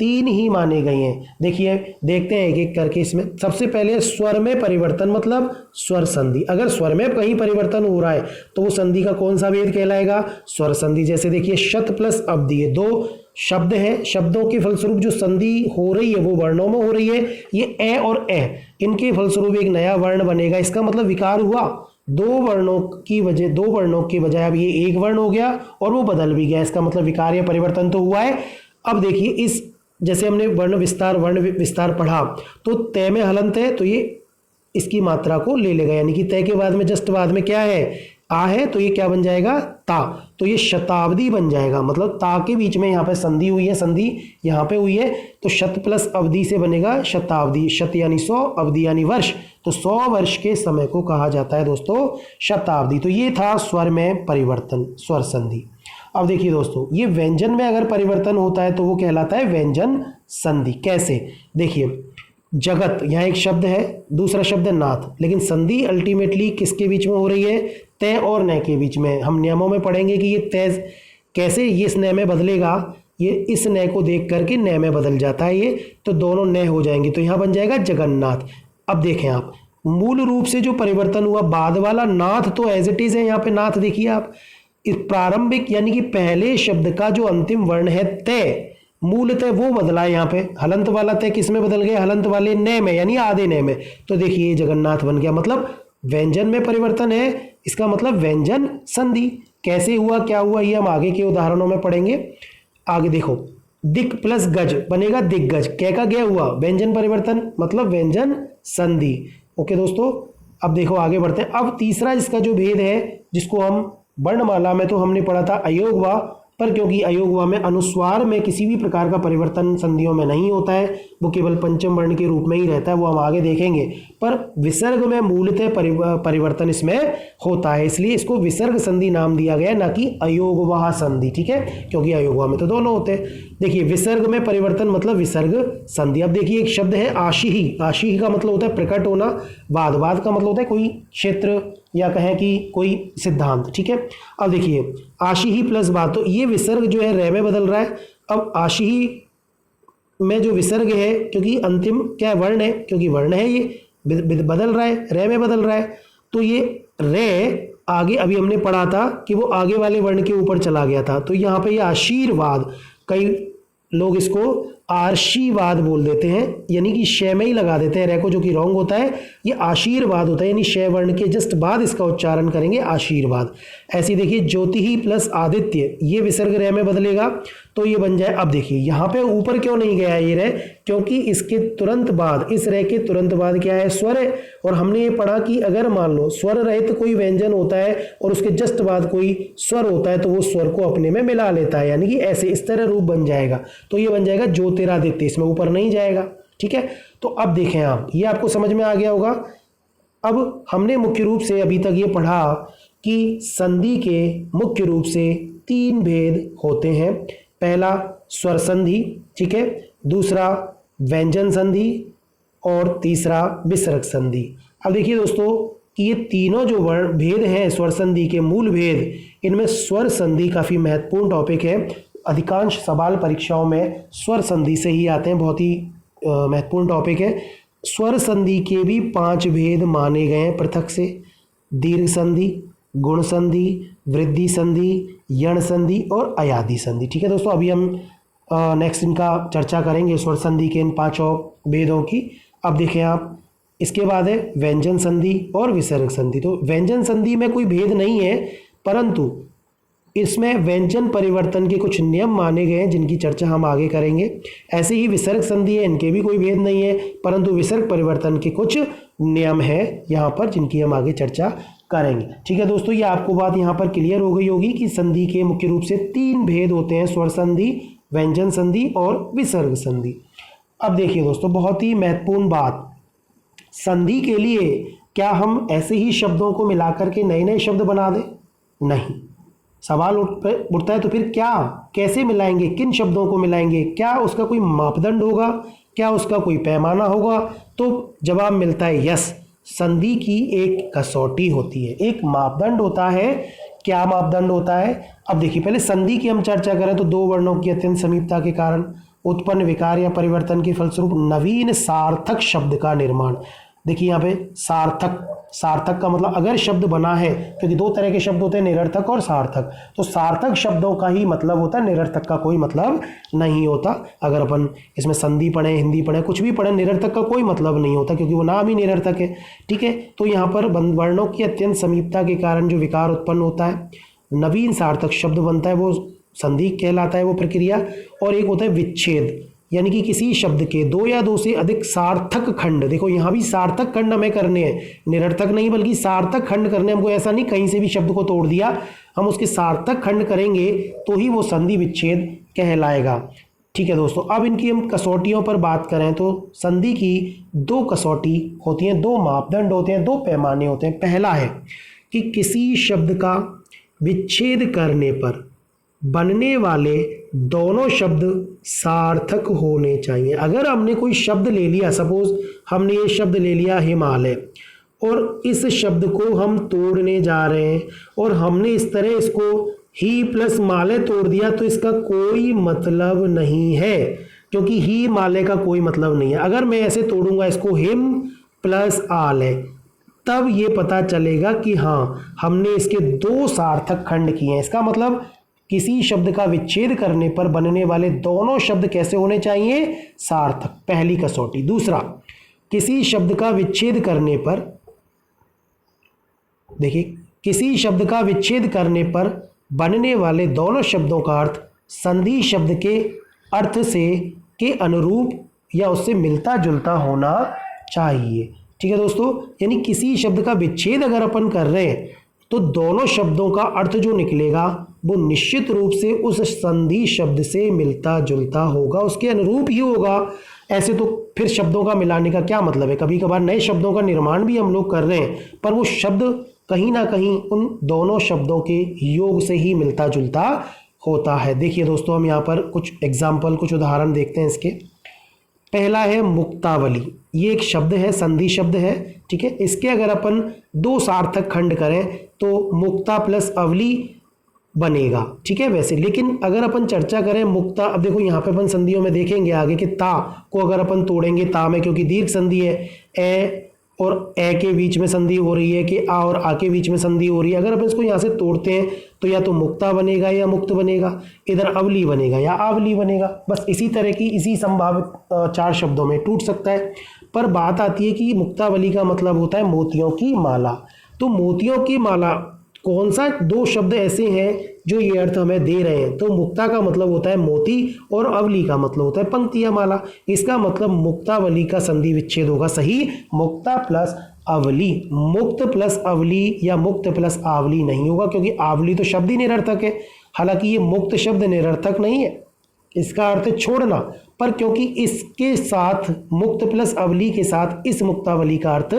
3 ही माने गए हैं। देखिए देखते हैं एक एक करके। इसमें सबसे पहले स्वर में परिवर्तन, मतलब स्वर संधि। अगर स्वर में कहीं परिवर्तन हो रहा है तो वो संधि का कौन सा भेद कहलाएगा, स्वर संधि। जैसे देखिए शत प्लस अवधि, ये 2 शब्द हैं, शब्दों के फलस्वरूप जो संधि हो रही है वो वर्णों में हो रही है। ये ए और ए, इनके फलस्वरूप एक नया वर्ण बनेगा, इसका मतलब विकार हुआ। 2 वर्णों की बजाय अब ये एक वर्ण हो गया और वो बदल भी गया, इसका मतलब विकार या परिवर्तन तो हुआ है। अब देखिए इस जैसे हमने वर्ण विस्तार पढ़ा तो तय में हलंत है तो ये इसकी मात्रा को ले लेगा, यानी कि तय के बाद में जस्ट बाद में क्या है, आ है, तो ये क्या बन जाएगा, ता। तो ये शताब्दी बन जाएगा, मतलब ता के बीच में यहाँ पे संधि हुई है, संधि यहाँ पे हुई है, तो शत प्लस अवधि से बनेगा शताब्दी। शत यानी 100, अवधि यानी वर्ष, तो 100 वर्ष के समय को कहा जाता है दोस्तों शताब्दी। तो ये था स्वर में परिवर्तन, स्वर संधि। अब देखिए दोस्तों, ये व्यंजन में अगर परिवर्तन होता है तो वो कहलाता है व्यंजन संधि। कैसे, देखिए जगत, यहाँ एक शब्द है, दूसरा शब्द है नाथ, लेकिन संधि अल्टीमेटली किसके बीच में हो रही है? तय और नय के बीच में। हम नियमों में पढ़ेंगे कि ये तय कैसे ये इस नय में बदलेगा, ये इस नय को देख करके नय में बदल जाता है ये, तो दोनों नय हो जाएंगे, तो यहाँ बन जाएगा जगन्नाथ। अब देखें आप, मूल रूप से जो परिवर्तन हुआ, बाद वाला नाथ तो एज इट इज है, यहाँ पे नाथ देखिए आप, इस प्रारंभिक यानी कि पहले शब्द का जो अंतिम वर्ण है तय, मूलतः वो बदला है यहाँ पे। हलंत वाला तय किस में बदल गया? हलंत वाले नय में, यानी आधे नय में। तो देखिए जगन्नाथ बन गया, मतलब व्यंजन में परिवर्तन है, इसका मतलब व्यंजन संधि। कैसे हुआ, क्या हुआ, ये हम आगे के उदाहरणों में पढ़ेंगे। आगे देखो, दिक प्लस गज बनेगा दिग्गज, कै का गया हुआ, व्यंजन परिवर्तन मतलब व्यंजन संधि। ओके दोस्तों, अब देखो आगे बढ़ते हैं। अब तीसरा इसका जो भेद है, जिसको हम वर्णमाला में तो हमने पढ़ा था अयोगवा, पर क्योंकि अयोगवा में अनुस्वार में किसी भी प्रकार का परिवर्तन संधियों में नहीं होता है, वो केवल पंचम वर्ण के रूप में ही रहता है, वो हम आगे देखेंगे। पर विसर्ग में मूलतः परिवर्तन इसमें होता है, इसलिए इसको विसर्ग संधि नाम दिया गया, ना कि अयोगवाह संधि। ठीक है, क्योंकि अयोगवा में तो दोनों होते हैं। देखिए विसर्ग में परिवर्तन मतलब विसर्ग संधि। अब देखिए एक शब्द है आशीहि, आशीहि का मतलब होता है प्रकट होना, वाद, वाद का मतलब होता है कोई क्षेत्र या कहें कि कोई सिद्धांत। ठीक है, अब देखिए आशीहि प्लस वाद, तो ये विसर्ग जो है रे में बदल रहा है। अब आशीहि में जो विसर्ग है, क्योंकि अंतिम क्या वर्ण है, क्योंकि वर्ण है, ये बदल रहा है, रे में बदल रहा है, तो ये रे आगे अभी हमने पढ़ा था कि वो आगे वाले वर्ण के ऊपर चला गया था, तो यहाँ पे ये आशीर्वाद, कई लोग इसको आशीर्वाद बोल देते हैं, यानी कि शय में ही लगा देते हैं रे को, जो कि रॉन्ग होता है। ये आशीर्वाद होता है, यानी शय वर्ण के जस्ट बाद इसका उच्चारण करेंगे आशीर्वाद। ऐसे देखिए ज्योति ही प्लस आदित्य, ये विसर्ग रे में बदलेगा, तो ये बन जाए। अब देखिए यहाँ पे ऊपर क्यों नहीं गया ये रे, क्योंकि इसके तुरंत बाद, इस रे के तुरंत बाद क्या है? स्वर है। और हमने ये पढ़ा कि अगर मान लो स्वर रहित कोई व्यंजन होता है और उसके जस्ट बाद कोई स्वर होता है, तो वो स्वर को अपने में मिला लेता है, यानी कि ऐसे इस तरह रूप बन जाएगा। तो ये बन जाएगा ज्योतिरादित्य, इसमें ऊपर नहीं जाएगा। ठीक है, तो अब देखें आप, ये आपको समझ में आ गया होगा। अब हमने मुख्य रूप से अभी तक ये पढ़ा कि संधि के मुख्य रूप से 3 भेद होते हैं। पहला स्वर संधि, ठीक है, दूसरा व्यंजन संधि और तीसरा विसर्ग संधि। अब देखिए दोस्तों कि ये तीनों जो वर्ण भेद हैं स्वर संधि के, मूल भेद, इनमें स्वर संधि काफ़ी महत्वपूर्ण टॉपिक है। अधिकांश सवाल परीक्षाओं में स्वर संधि से ही आते हैं, बहुत ही महत्वपूर्ण टॉपिक है। स्वर संधि के भी 5 भेद माने गए हैं पृथक से: दीर्घ संधि, गुण संधि, वृद्धि संधि, यण संधि और अयादि संधि। ठीक है दोस्तों, अभी हम नेक्स्ट इनका चर्चा करेंगे स्वर संधि के इन 5 भेदों की। अब देखें आप, इसके बाद है व्यंजन संधि और विसर्ग संधि। तो व्यंजन संधि में कोई भेद नहीं है, परंतु इसमें व्यंजन परिवर्तन के कुछ नियम माने गए हैं, जिनकी चर्चा हम आगे करेंगे। ऐसे ही विसर्ग संधि है, इनके भी कोई भेद नहीं है, परंतु विसर्ग परिवर्तन के कुछ नियम है यहाँ पर, जिनकी हम आगे चर्चा करेंगे। ठीक है दोस्तों, ये आपको बात यहाँ पर क्लियर हो गई होगी कि संधि के मुख्य रूप से 3 भेद होते हैं: स्वर संधि, व्यंजन संधि और विसर्ग संधि। अब देखिए दोस्तों, बहुत ही महत्वपूर्ण बात, संधि के लिए क्या हम ऐसे ही शब्दों को मिलाकर के नए नए शब्द बना दें? नहीं। सवाल उठता है तो फिर क्या, कैसे मिलाएंगे, किन शब्दों को मिलाएंगे, क्या उसका कोई मापदंड होगा, क्या उसका कोई पैमाना होगा? तो जवाब मिलता है यस, संधि की एक कसौटी होती है, एक मापदंड होता है। क्या मापदंड होता है? अब देखिए, पहले संधि की हम चर्चा करें तो 2 वर्णों की अत्यंत समीपता के कारण उत्पन्न विकार या परिवर्तन के फलस्वरूप नवीन सार्थक शब्द का निर्माण। देखिए यहाँ पे सार्थक, सार्थक का मतलब अगर शब्द बना है, क्योंकि 2 तरह के शब्द होते हैं, निरर्थक और सार्थक, तो सार्थक शब्दों का ही मतलब होता है, निरर्थक का कोई मतलब नहीं होता। अगर अपन इसमें संधि पढ़ें, हिंदी पढ़ें, कुछ भी पढ़ें, निरर्थक का कोई मतलब नहीं होता, क्योंकि वो नाम ही निरर्थक है। ठीक है, तो यहाँ पर वर्णों की अत्यंत समीपता के कारण जो विकार उत्पन्न होता है, नवीन सार्थक शब्द बनता है, वो संधि कहलाता है वो प्रक्रिया। और एक होता है विच्छेद, यानी कि किसी शब्द के 2 या 2 से अधिक सार्थक खंड, देखो यहाँ भी सार्थक खंड हमें करने हैं, निरर्थक नहीं बल्कि सार्थक खंड करने हमको, ऐसा नहीं कहीं से भी शब्द को तोड़ दिया, हम उसके सार्थक खंड करेंगे तो ही वो संधि विच्छेद कहलाएगा। ठीक है दोस्तों, अब इनकी हम कसौटियों पर बात करें तो संधि की 2 कसौटी होती हैं, 2 मापदंड होते हैं, 2 पैमाने होते हैं। पहला है कि किसी शब्द का विच्छेद करने पर बनने वाले दोनों शब्द सार्थक होने चाहिए। अगर हमने कोई शब्द ले लिया, सपोज हमने ये शब्द ले लिया हिमालय, और इस शब्द को हम तोड़ने जा रहे हैं और हमने इस तरह इसको ही प्लस माले तोड़ दिया, तो इसका कोई मतलब नहीं है, क्योंकि ही माले का कोई मतलब नहीं है। अगर मैं ऐसे तोड़ूंगा इसको हिम प्लस आले, तब ये पता चलेगा कि हाँ हमने इसके दो सार्थक खंड किए हैं। इसका मतलब किसी शब्द का विच्छेद करने पर बनने वाले दोनों शब्द कैसे होने चाहिए? सार्थक, पहली कसौटी। दूसरा, किसी शब्द का विच्छेद करने पर, देखिए, किसी शब्द का विच्छेद करने पर बनने वाले दोनों शब्दों का अर्थ संधि शब्द के अर्थ से के अनुरूप या उससे मिलता जुलता होना चाहिए। ठीक है दोस्तों, यानी किसी शब्द का विच्छेद अगर अपन कर रहे हैं तो दोनों शब्दों का अर्थ जो निकलेगा वो निश्चित रूप से उस संधि शब्द से मिलता जुलता होगा, उसके अनुरूप ही होगा। ऐसे तो फिर शब्दों का मिलाने का क्या मतलब है? कभी कभार नए शब्दों का निर्माण भी हम लोग कर रहे हैं, पर वो शब्द कहीं ना कहीं उन दोनों शब्दों के योग से ही मिलता जुलता होता है। देखिए दोस्तों, हम यहाँ पर कुछ एग्जाम्पल, कुछ उदाहरण देखते हैं इसके। पहला है मुक्तावली। ये एक शब्द है, संधि शब्द है, ठीक है। इसके अगर अपन दो सार्थक खंड करें तो मुक्ता प्लस अवली बनेगा, ठीक है। वैसे लेकिन अगर अपन चर्चा करें मुक्ता, अब देखो यहाँ पे अपन संधियों में देखेंगे आगे कि ता को अगर अपन तोड़ेंगे ता में, क्योंकि दीर्घ संधि है, ए और ए के बीच में संधि हो रही है, कि आ और आ के बीच में संधि हो रही है। अगर अपन इसको यहाँ से तोड़ते हैं तो या तो मुक्ता बनेगा या मुक्त बनेगा, इधर अवली बनेगा या आवली बनेगा। बस इसी तरह की, इसी संभावित चार शब्दों में टूट सकता है। पर बात आती है कि मुक्तावली का मतलब होता है मोतियों की माला। तो मोतियों की माला, कौन सा दो शब्द ऐसे हैं जो ये अर्थ हमें दे रहे हैं? तो मुक्ता का मतलब होता है मोती और अवली का मतलब होता है पंक्ति या माला। इसका मतलब मुक्तावली का संधि विच्छेद होगा सही, मुक्ता प्लस अवली। मुक्त प्लस अवली या मुक्त प्लस आवली नहीं होगा, क्योंकि आवली तो शब्द ही निरर्थक है। हालांकि ये मुक्त शब्द निरर्थक नहीं है, इसका अर्थ है छोड़ना, पर क्योंकि इसके साथ मुक्त प्लस अवली के साथ इस मुक्तावली का अर्थ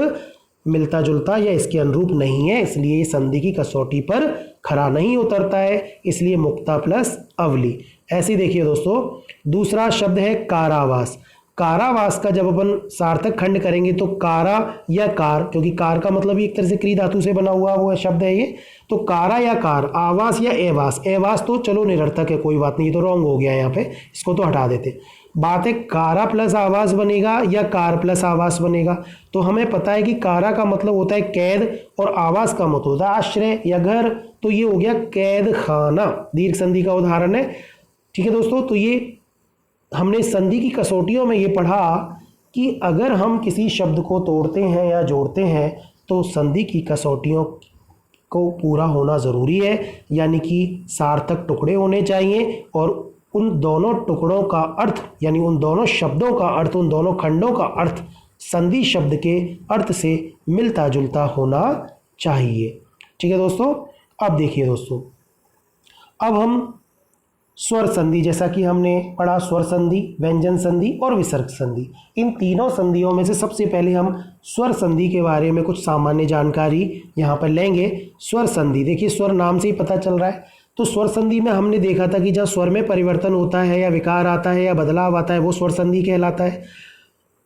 मिलता जुलता या इसके अनुरूप नहीं है, इसलिए ये संधि की कसौटी पर खरा नहीं उतरता है, इसलिए मुक्ता प्लस अवली। ऐसे देखिए दोस्तों, दूसरा शब्द है कारावास। कारावास का जब अपन सार्थक खंड करेंगे तो कारा या कार, क्योंकि कार का मतलब एक तरह से क्री धातु से बना हुआ वो शब्द है ये, तो कारा या कार, आवास या एवास। एवास तो चलो निरर्थक है, कोई बात नहीं, ये तो रॉन्ग हो गया यहाँ पे, इसको तो हटा देते। बात है कारा प्लस आवास बनेगा या कार प्लस आवास बनेगा। तो हमें पता है कि कारा का मतलब होता है कैद और आवास का मतलब होता है आश्रय या घर, तो ये हो गया कैद खाना, दीर्घ संधि का उदाहरण है। ठीक है दोस्तों, तो ये हमने संधि की कसौटियों में ये पढ़ा कि अगर हम किसी शब्द को तोड़ते हैं या जोड़ते हैं तो संधि की कसौटियों को पूरा होना ज़रूरी है, यानी कि सार्थक टुकड़े होने चाहिए और उन दोनों टुकड़ों का अर्थ, यानी उन दोनों शब्दों का अर्थ, उन दोनों खंडों का अर्थ संधि शब्द के अर्थ से मिलता जुलता होना चाहिए। ठीक है दोस्तों, अब देखिए दोस्तों, अब हम स्वर संधि, जैसा कि हमने पढ़ा स्वर संधि, व्यंजन संधि और विसर्ग संधि, इन तीनों संधियों में से सबसे पहले हम स्वर संधि के बारे में कुछ सामान्य जानकारी यहाँ पर लेंगे। स्वर संधि, देखिए स्वर नाम से ही पता चल रहा है, तो स्वर संधि में हमने देखा था कि जहाँ स्वर में परिवर्तन होता है या विकार आता है या बदलाव आता है वो स्वर संधि कहलाता है।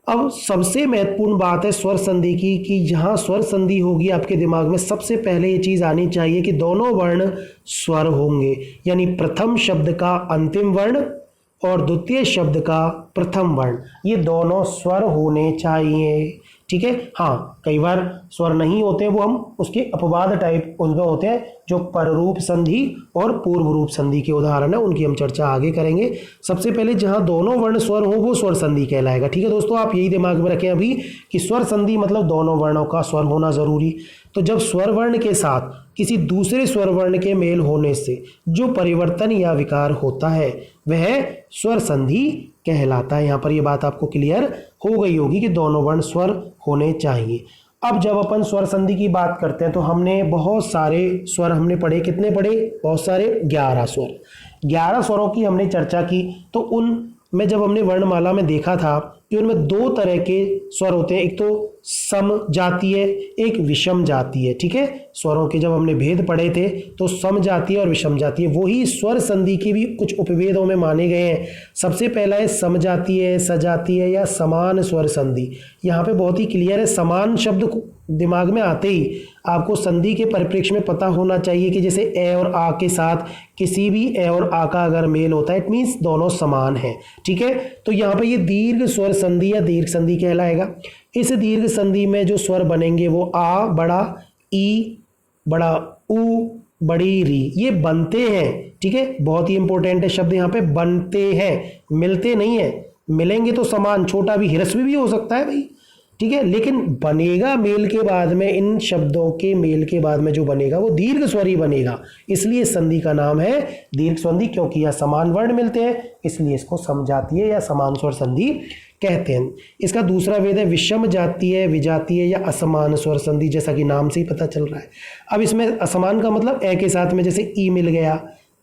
अब सबसे महत्वपूर्ण बात है स्वर संधि की कि जहाँ स्वर संधि होगी आपके दिमाग में सबसे पहले ये चीज़ आनी चाहिए कि दोनों वर्ण स्वर होंगे, यानी प्रथम शब्द का अंतिम वर्ण और द्वितीय शब्द का प्रथम वर्ण, ये दोनों स्वर होने चाहिए। ठीक है, हाँ कई बार स्वर नहीं होते हैं, वो हम उसके अपवाद टाइप उनमें होते हैं जो पररूप संधि और पूर्व रूप संधि के उदाहरण है, उनकी हम चर्चा आगे करेंगे। सबसे पहले जहाँ दोनों वर्ण स्वर हो वो स्वर संधि कहलाएगा। ठीक है दोस्तों, आप यही दिमाग में रखें अभी कि स्वर संधि मतलब दोनों वर्णों का स्वर होना जरूरी। तो जब स्वर वर्ण के साथ किसी दूसरे स्वर वर्ण के मेल होने से जो परिवर्तन या विकार होता है वह स्वर संधि कहलाता है। यहाँ पर ये बात आपको क्लियर हो गई होगी कि दोनों वर्ण स्वर होने चाहिए। अब जब अपन स्वर संधि की बात करते हैं तो हमने बहुत सारे स्वर हमने पढ़े, कितने पढ़े? बहुत सारे, 11 स्वर। 11 स्वरों की हमने चर्चा की। तो उन में जब हमने वर्णमाला में देखा था कि उनमें दो तरह के स्वर होते हैं, एक तो सम जातीय, एक विषम जातीय। ठीक है, स्वरों के जब हमने भेद पढ़े थे तो सम जातीय और विषम जातीय, वही स्वर संधि के भी कुछ उपभेदों में माने गए हैं। सबसे पहला है समजातीय, सजातीय या समान स्वर संधि। यहाँ पे बहुत ही क्लियर है, समान शब्द दिमाग में आते ही आपको संधि के परिप्रेक्ष्य में पता होना चाहिए कि जैसे ए और आ के साथ किसी भी ए और आ का अगर मेल होता है इट मीन्स दोनों समान है। ठीक है, तो यहाँ पे ये दीर्घ स्वर संधि या दीर्घ संधि कहलाएगा। इस दीर्घ संधि में जो स्वर बनेंगे वो आ बड़ा, ई बड़ा, उ बड़ी, री, ये बनते हैं। ठीक है, बहुत ही इंपॉर्टेंट है शब्द यहाँ पे, बनते हैं, मिलते नहीं है। मिलेंगे तो समान, छोटा भी ह्रस्व भी हो सकता है भाई। ठीक है, लेकिन बनेगा मेल के बाद में, इन शब्दों के मेल के बाद में जो बनेगा वो दीर्घ स्वर ही बनेगा, इसलिए संधि का नाम है दीर्घ संधि, क्योंकि यह समान वर्ण मिलते हैं इसलिए इसको समजातीय या समान स्वर संधि कहते हैं। इसका दूसरा भेद है विषम जातीय, विजातीय या असमान स्वर संधि, जैसा कि नाम से ही पता चल रहा है। अब इसमें असमान का मतलब ए के साथ में जैसे ई मिल गया,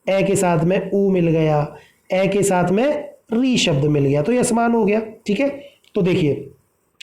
ए के साथ में ऊ मिल गया, ए के साथ में री शब्द मिल गया तो ये असमान हो गया। ठीक है, तो देखिए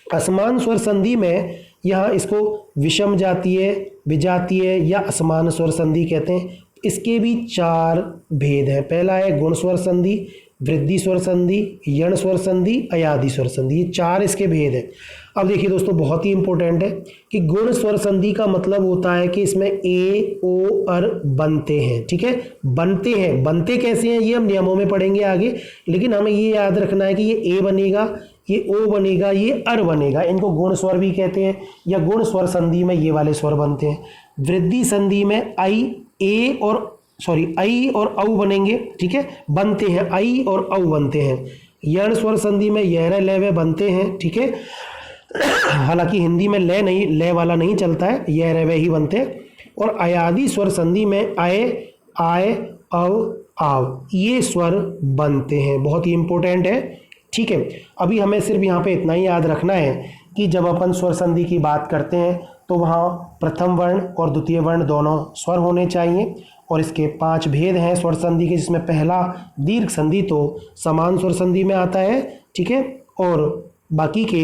असमान स्वर संधि में यहाँ इसको विषम जातीय, विजातीय या असमान स्वर संधि कहते हैं। इसके भी चार भेद हैं। पहला है गुण स्वर संधि, वृद्धि स्वर संधि, यण स्वर संधि, अयादि स्वर संधि, ये चार इसके भेद हैं। अब देखिए दोस्तों बहुत ही इंपॉर्टेंट है कि गुण स्वर संधि का मतलब होता है कि इसमें ए, ओ, अर बनते हैं। ठीक है, बनते हैं, बनते कैसे हैं ये हम नियमों में पढ़ेंगे आगे, लेकिन हमें ये याद रखना है कि ये ए बनेगा, ये ओ बनेगा, ये अर बनेगा, इनको गुण स्वर भी कहते हैं, या गुण स्वर संधि में ये वाले स्वर बनते हैं। वृद्धि संधि में आई, ए और आई और औ बनेंगे। ठीक है, बनते हैं, आई और औ बनते हैं। यण स्वर संधि में यह लय बनते हैं। ठीक है, हालांकि हिंदी में लय नहीं, लय वाला नहीं चलता है, यह रवे ही बनते हैं। और अयादि स्वर संधि में आए, आय, अव, आव, ये स्वर बनते हैं। बहुत ही इंपॉर्टेंट है। ठीक है, अभी हमें सिर्फ यहाँ पे इतना ही याद रखना है कि जब अपन स्वर संधि की बात करते हैं तो वहाँ प्रथम वर्ण और द्वितीय वर्ण दोनों स्वर होने चाहिए, और इसके 5 भेद हैं स्वर संधि के, जिसमें पहला दीर्घ संधि तो समान स्वर संधि में आता है। ठीक है, और बाकी के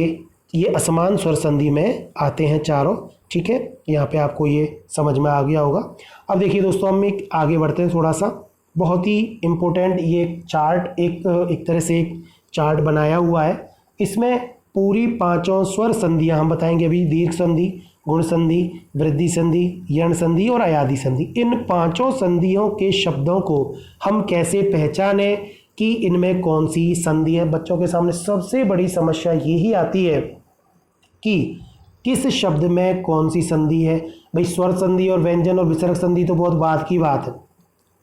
ये असमान स्वर संधि में आते हैं चारों। ठीक है, यहाँ पे आपको ये समझ में आ गया होगा। अब देखिए दोस्तों हम एक आगे बढ़ते हैं थोड़ा सा, बहुत ही इम्पोर्टेंट ये चार्ट, एक तरह से एक चार्ट बनाया हुआ है। इसमें पूरी 5 स्वर संधियाँ हम बताएंगे अभी, दीर्घ संधि, गुण संधि, वृद्धि संधि, यण संधि और अयादि संधि। इन 5 संधियों के शब्दों को हम कैसे पहचाने कि इनमें कौन सी संधि है। बच्चों के सामने सबसे बड़ी समस्या यही आती है कि किस शब्द में कौन सी संधि है। भाई स्वर संधि और व्यंजन और विसर्ग संधि तो बहुत बाद की बात है,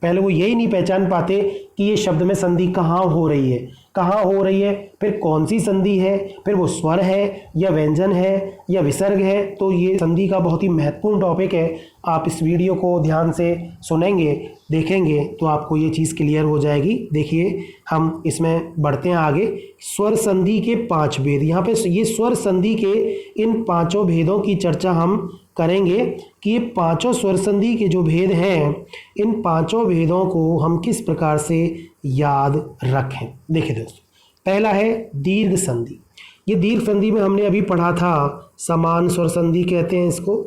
पहले वो यही नहीं पहचान पाते कि ये शब्द में संधि कहाँ हो रही है, कहाँ हो रही है, फिर कौन सी संधि है, फिर वो स्वर है या व्यंजन है या विसर्ग है। तो ये संधि का बहुत ही महत्वपूर्ण टॉपिक है। आप इस वीडियो को ध्यान से सुनेंगे, देखेंगे तो आपको ये चीज़ क्लियर हो जाएगी। देखिए हम इसमें बढ़ते हैं आगे। स्वर संधि के 5 भेद, यहाँ पे ये स्वर संधि के इन 5 भेदों की चर्चा हम करेंगे कि ये 5 स्वर संधि के जो भेद हैं, इन 5 भेदों को हम किस प्रकार से याद रखें। देखिए दोस्तों, पहला है दीर्घ संधि। ये दीर्घ संधि में हमने अभी पढ़ा था समान स्वर संधि कहते हैं इसको।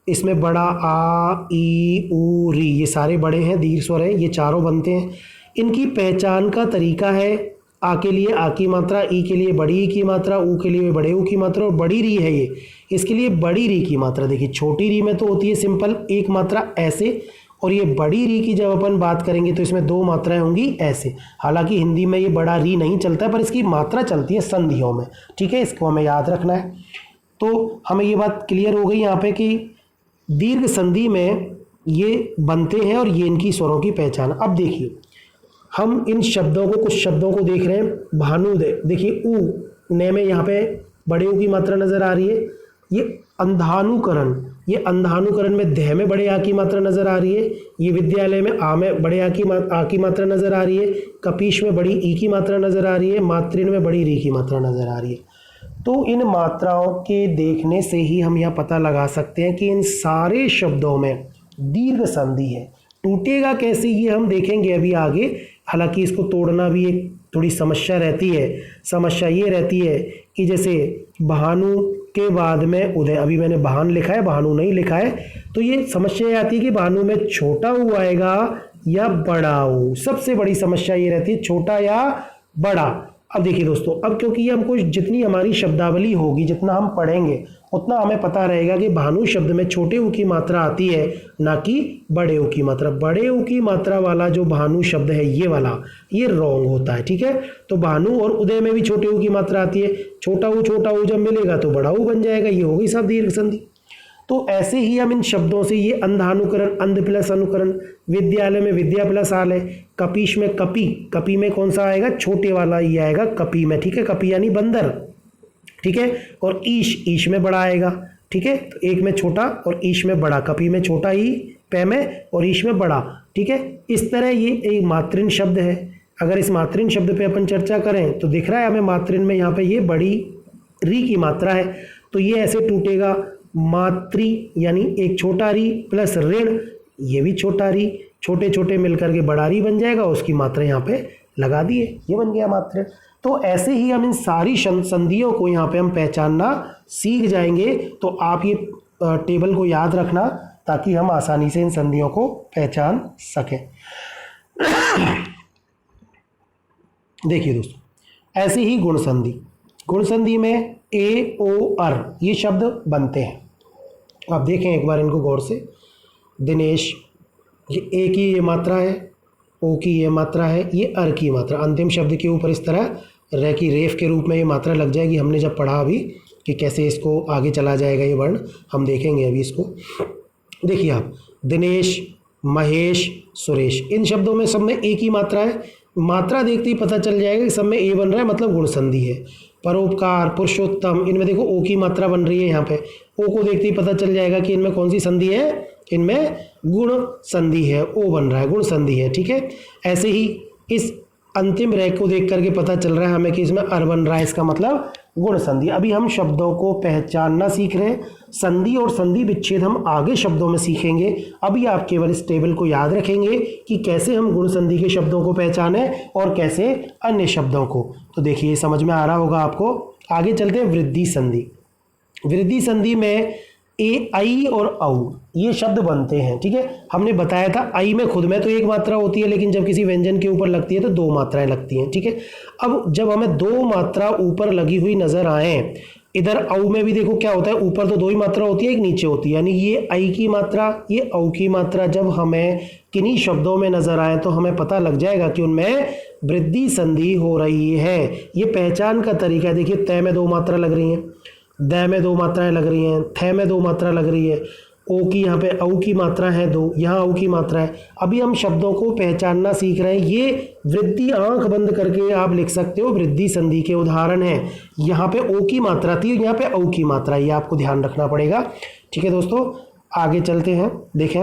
इसमें बड़ा आ, ई, ऊ, री, ये सारे बड़े हैं, दीर्घ स्वर हैं, ये चारों बनते हैं। इनकी पहचान का तरीका है, आ के लिए आ की मात्रा, ई के लिए बड़ी ई की मात्रा, ऊ के लिए बड़े ऊ की मात्रा, और बड़ी री है ये, इसके लिए बड़ी री की मात्रा। देखिए छोटी री में तो होती है सिंपल एक मात्रा ऐसे, और ये बड़ी री की जब अपन बात करेंगे तो इसमें 2 मात्राएं होंगी ऐसे। हालांकि हिंदी में ये बड़ा री नहीं चलता है, पर इसकी मात्रा चलती है संधियों में। ठीक है, इसको हमें याद रखना है। तो हमें ये बात क्लियर हो गई यहाँ पे कि दीर्घ संधि में ये बनते हैं और ये इनकी स्वरों की पहचान। अब देखिए हम इन शब्दों को, कुछ शब्दों को देख रहे हैं। भानुदय, देखिए ऊ ने में यहाँ पे बड़े ऊ की मात्रा नजर आ रही है। ये अंधानुकरण, ये अंधानुकरण में दह में बड़े आ की मात्रा नजर आ रही है। ये विद्यालय में आ में बड़े आ की मात्रा नजर आ रही है। कपीश में बड़ी ई की मात्रा नजर आ रही है। मातृण में बड़ी री की मात्रा नजर आ रही है। तो इन मात्राओं के देखने से ही हम यह पता लगा सकते हैं कि इन सारे शब्दों में दीर्घ संधि है। टूटेगा कैसे ये हम देखेंगे अभी आगे, हालांकि इसको तोड़ना भी एक थोड़ी समस्या रहती है। समस्या ये रहती है कि जैसे भानु के बाद में उदय, अभी मैंने भान लिखा है, भानु नहीं लिखा है, तो ये समस्या ये आती है कि भानु में छोटा ऊ आएगा या बड़ा ऊ। सबसे बड़ी समस्या ये रहती है छोटा या बड़ा। अब देखिए दोस्तों, अब क्योंकि ये हमको जितनी हमारी शब्दावली होगी, जितना हम पढ़ेंगे उतना हमें पता रहेगा कि भानु शब्द में छोटे ऊ की मात्रा आती है, ना कि बड़े ऊ की मात्रा। बड़े ऊ की मात्रा वाला जो भानु शब्द है ये वाला, ये रॉन्ग होता है, ठीक है। तो भानु और उदय में भी छोटे ऊ की मात्रा आती है। छोटा ऊ जब मिलेगा तो बड़ा ऊ बन जाएगा, ये हो गई सब दीर्घ संधि। तो ऐसे ही हम इन शब्दों से, ये अंधानुकरण, अंध प्लस अनुकरण, विद्यालय में विद्या प्लस आल है, कपीश में कपी, कपी में कौन सा आएगा, छोटे वाला ये आएगा कपी में, ठीक है, कपी यानी बंदर, ठीक है। और ईश, ईश में बड़ा आएगा, ठीक है। तो एक में छोटा और ईश में बड़ा, कपी में छोटा ई, पै में, और ईश में बड़ा, ठीक है। इस तरह ये एक मात्रिन शब्द है। अगर इस मात्रिन शब्द पे अपन चर्चा करें तो दिख रहा है हमें मात्रिन में यहाँ पे ये बड़ी री की मात्रा है, तो ये ऐसे टूटेगा, मात्री यानी एक छोटा री प्लस ऋण, ये भी छोटा री, छोटे छोटे मिलकर के बड़ा री बन जाएगा, उसकी मात्रा यहाँ पे लगा दिए, ये बन गया मात्रा। तो ऐसे ही हम इन सारी संधियों को यहाँ पे हम पहचानना सीख जाएंगे। तो आप ये टेबल को याद रखना ताकि हम आसानी से इन संधियों को पहचान सकें। देखिए दोस्तों, ऐसे ही गुण संधि, गुण संधि में ए ओ अर ये शब्द बनते हैं। आप देखें एक बार इनको गौर से। दिनेश, ये ए की ये मात्रा है, ओ की ये मात्रा है, ये अर की मात्रा। अंतिम शब्द के ऊपर इस तरह रे की रेफ के रूप में ये मात्रा लग जाएगी। हमने जब पढ़ा अभी कि कैसे इसको आगे चला जाएगा ये वर्ण, हम देखेंगे अभी इसको। देखिए आप, दिनेश, महेश, सुरेश, इन शब्दों में सब में ए की मात्रा है। मात्रा देखते ही पता चल जाएगा कि सब में ए बन रहा है, मतलब गुण संधि है। परोपकार, पुरुषोत्तम, इनमें देखो ओ की मात्रा बन रही है। यहाँ पे ओ को देखते ही पता चल जाएगा कि इनमें कौन सी संधि है, इनमें गुण संधि है, ओ बन रहा है, गुण संधि है, ठीक है। ऐसे ही इस अंतिम रेख को देख करके पता चल रहा है हमें कि इसमें अर बन रहा है, इसका मतलब गुण संधि। अभी हम शब्दों को पहचानना सीख रहे हैं, संधि और संधि विच्छेद हम आगे शब्दों में सीखेंगे। अभी आप केवल इस टेबल को याद रखेंगे कि कैसे हम गुण संधि के शब्दों को पहचाने और कैसे अन्य शब्दों को। तो देखिए समझ में आ रहा होगा आपको। आगे चलते हैं वृद्धि संधि। वृद्धि संधि में ए, आई और औ ये शब्द बनते हैं, ठीक है। हमने बताया था आई में खुद में तो एक मात्रा होती है, लेकिन जब किसी व्यंजन के ऊपर लगती है तो दो मात्राएं लगती हैं, ठीक है। अब जब हमें दो मात्रा ऊपर लगी हुई नजर आए, इधर औ में भी देखो क्या होता है, ऊपर तो दो ही मात्रा होती है, एक नीचे होती है, यानी ये आई की मात्रा, ये औ की मात्रा जब हमें किन्हीं शब्दों में नजर आए तो हमें पता लग जाएगा कि उनमें वृद्धि संधि हो रही है। ये पहचान का तरीका है। देखिए, तय में दो मात्रा लग रही है, द में दो मात्राएं लग रही हैं, थ में दो मात्रा लग रही है, ओ की यहाँ पे औ की मात्रा है दो, यहाँ औ की मात्रा है। अभी हम शब्दों को पहचानना सीख रहे हैं। ये वृद्धि आंख बंद करके आप लिख सकते हो, वृद्धि संधि के उदाहरण है। यहाँ पे ओ की मात्रा थी, यहाँ पे औ की मात्रा, ये आपको ध्यान रखना पड़ेगा, ठीक है दोस्तों। आगे चलते हैं, देखें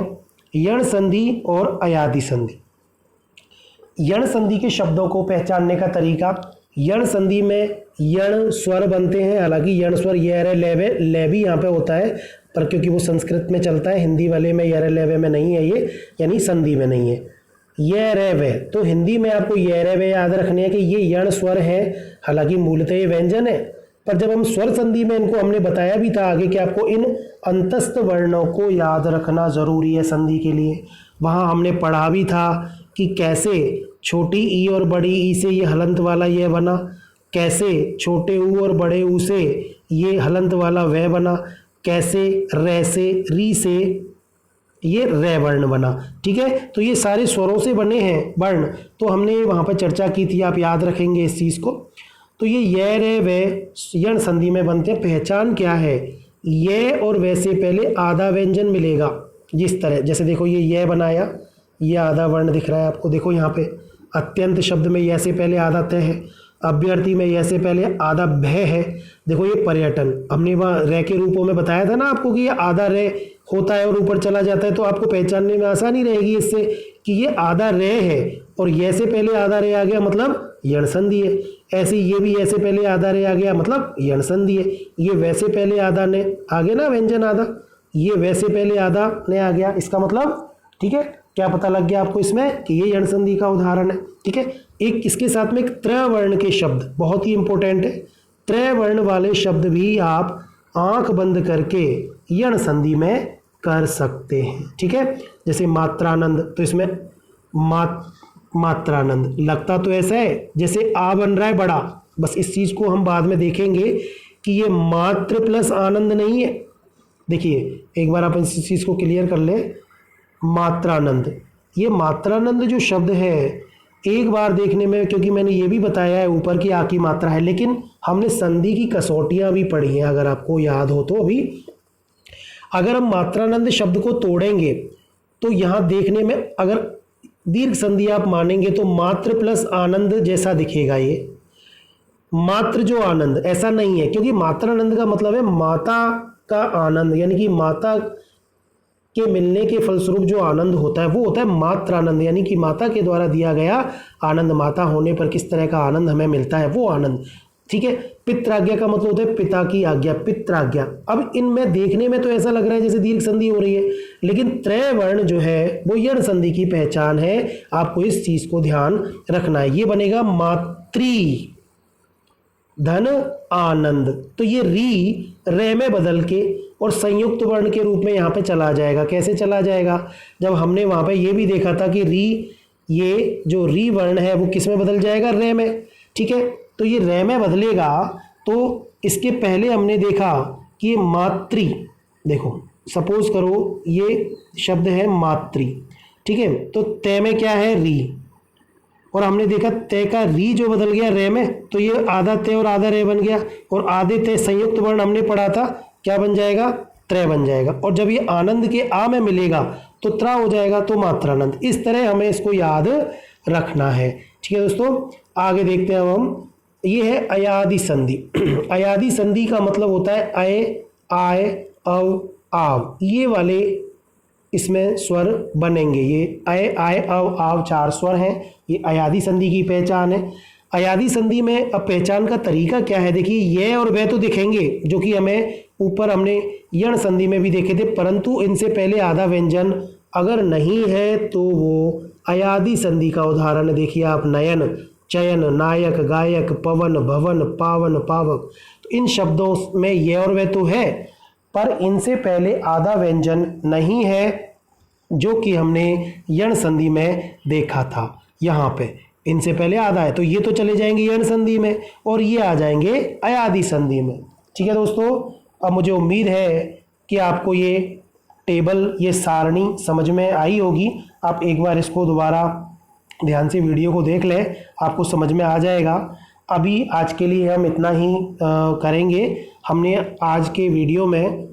यण संधि और अयादि संधि। यण संधि के शब्दों को पहचानने का तरीका, यण संधि में यण स्वर बनते हैं। हालांकि यण स्वर ये रे लेवे, ले भी यहाँ पे होता है, पर क्योंकि वो संस्कृत में चलता है, हिंदी वाले में ये रे लेवे में नहीं है, ये यानी संधि में नहीं है। ये रे वे, तो हिंदी में आपको ये रे वे याद रखने है कि ये यण स्वर है, हालांकि मूलतः ये व्यंजन है। पर जब हम स्वर संधि में इनको हमने बताया भी था आगे कि आपको इन अंतस्थ वर्णों को याद रखना जरूरी है संधि के लिए। वहाँ हमने पढ़ा भी था कि कैसे छोटी ई और बड़ी ई से ये हलंत वाला ये बना, कैसे छोटे ऊ और बड़े ऊ से ये हलंत वाला वह बना, कैसे रे से री से ये रे वर्ण बना, ठीक है। तो ये सारे स्वरों से बने हैं वर्ण, तो हमने वहाँ पर चर्चा की थी, आप याद रखेंगे इस चीज़ को। तो ये रे वे यण संधि में बनते हैं। पहचान क्या है, ये और वे से पहले आधा व्यंजन मिलेगा, जिस तरह जैसे देखो ये बनाया, ये आधा वर्ण दिख रहा है आपको। देखो यहाँ पे अत्यंत शब्द में ये से पहले आधा तय है, अभ्यर्थी में यह से पहले आधा भय है। देखो ये पर्यटन, हमने वहाँ रे के रूपों में बताया था ना आपको कि ये आधा रे होता है और ऊपर चला जाता है, तो आपको पहचानने में आसानी रहेगी इससे कि ये आधा रे है और यह से पहले आधा रे आ गया मतलब यण संधि है। ऐसे ये भी ऐसे पहले आधा रे आ गया मतलब यण संधि है। ये वैसे पहले आधा ने आ गया ना व्यंजन आधा, ये वैसे पहले आधा ने आ गया, इसका मतलब, ठीक है। क्या पता लग गया आपको इसमें कि ये यण संधि का उदाहरण है। ठीक है, एक इसके साथ में एक त्रवर्ण के शब्द बहुत ही इंपॉर्टेंट है। त्रवर्ण वाले शब्द भी आप आंख बंद करके यण संधि में कर सकते हैं। ठीक है, जैसे मात्रानंद, तो इसमें मात्रानंद लगता तो ऐसा है जैसे आ बन रहा है बड़ा, बस इस चीज को हम बाद में देखेंगे कि ये मात्र प्लस आनंद नहीं है। देखिए एक बार आप इस चीज को क्लियर कर ले, मात्रानंद, ये मात्रानंद जो शब्द है एक बार देखने में, क्योंकि मैंने ये भी बताया है ऊपर की आ की मात्रा है, लेकिन हमने संधि की कसौटियां भी पढ़ी हैं अगर आपको याद हो तो। अभी अगर हम मात्रानंद शब्द को तोड़ेंगे तो यहाँ देखने में अगर दीर्घ संधि आप मानेंगे तो मात्र प्लस आनंद जैसा दिखेगा। ये मात्र जो आनंद ऐसा नहीं है, क्योंकि मात्रानंद का मतलब है माता का आनंद, यानी कि माता के मिलने के फलस्वरूप जो आनंद होता है वो होता है मात्रानंद, यानी कि माता के द्वारा दिया गया आनंद, माता होने पर किस तरह का आनंद हमें मिलता है वो आनंद। ठीक है, पित्राज्ञा का मतलब होता है पिता की आज्ञा, पित्राज्ञा। अब इनमें देखने में तो ऐसा लग रहा है जैसे दीर्घ संधि हो रही है, लेकिन त्रैवर्ण जो है वो यण संधि की पहचान है। आपको इस चीज को ध्यान रखना है। ये बनेगा मातृ धन आनंद, तो ये री रे में बदल के और संयुक्त वर्ण के रूप में यहाँ पे चला जाएगा। कैसे चला जाएगा? जब हमने वहां पे ये भी देखा था कि री, ये जो री वर्ण है वो किस में बदल जाएगा? रे में। ठीक है, तो ये रे में बदलेगा तो इसके पहले हमने देखा कि ये मातृ, देखो सपोज करो ये शब्द है मातृ, ठीक है, तो तय में क्या है? री, और हमने देखा तय का री जो बदल गया रे में, तो ये आधा तय और आधा रे बन गया, और आधे तय संयुक्त वर्ण हमने पढ़ा था क्या बन जाएगा? त्रय बन जाएगा। और जब ये आनंद के आ में मिलेगा तो त्रा हो जाएगा, तो मात्रानंद। इस तरह हमें इसको याद रखना है। ठीक है दोस्तों, आगे देखते हैं अब हम। ये है अयादि संधि। अयादि संधि का मतलब होता है अय, आय, अव, आव, ये वाले इसमें स्वर बनेंगे। ये अय, आय, अव, आव 4 स्वर हैं। ये अयादि संधि की पहचान है। अयादि संधि में अब पहचान का तरीका क्या है? देखिए ये और वह तो दिखेंगे जो कि हमें ऊपर हमने यण संधि में भी देखे थे, परंतु इनसे पहले आधा व्यंजन अगर नहीं है तो वो अयादि संधि का उदाहरण है। देखिए आप, नयन, चयन, नायक, गायक, पवन, भवन, पावन, पावक, तो इन शब्दों में ये और वह तो है, पर इनसे पहले आधा व्यंजन नहीं है जो कि हमने यण संधि में देखा था। यहाँ पे इनसे पहले आधा है, तो ये तो चले जाएंगे यण संधि में और ये आ जाएंगे अयादि संधि में। ठीक है दोस्तों, अब मुझे उम्मीद है कि आपको ये टेबल, ये सारणी समझ में आई होगी। आप एक बार इसको दोबारा ध्यान से वीडियो को देख लें, आपको समझ में आ जाएगा। अभी आज के लिए हम इतना ही करेंगे। हमने आज के वीडियो में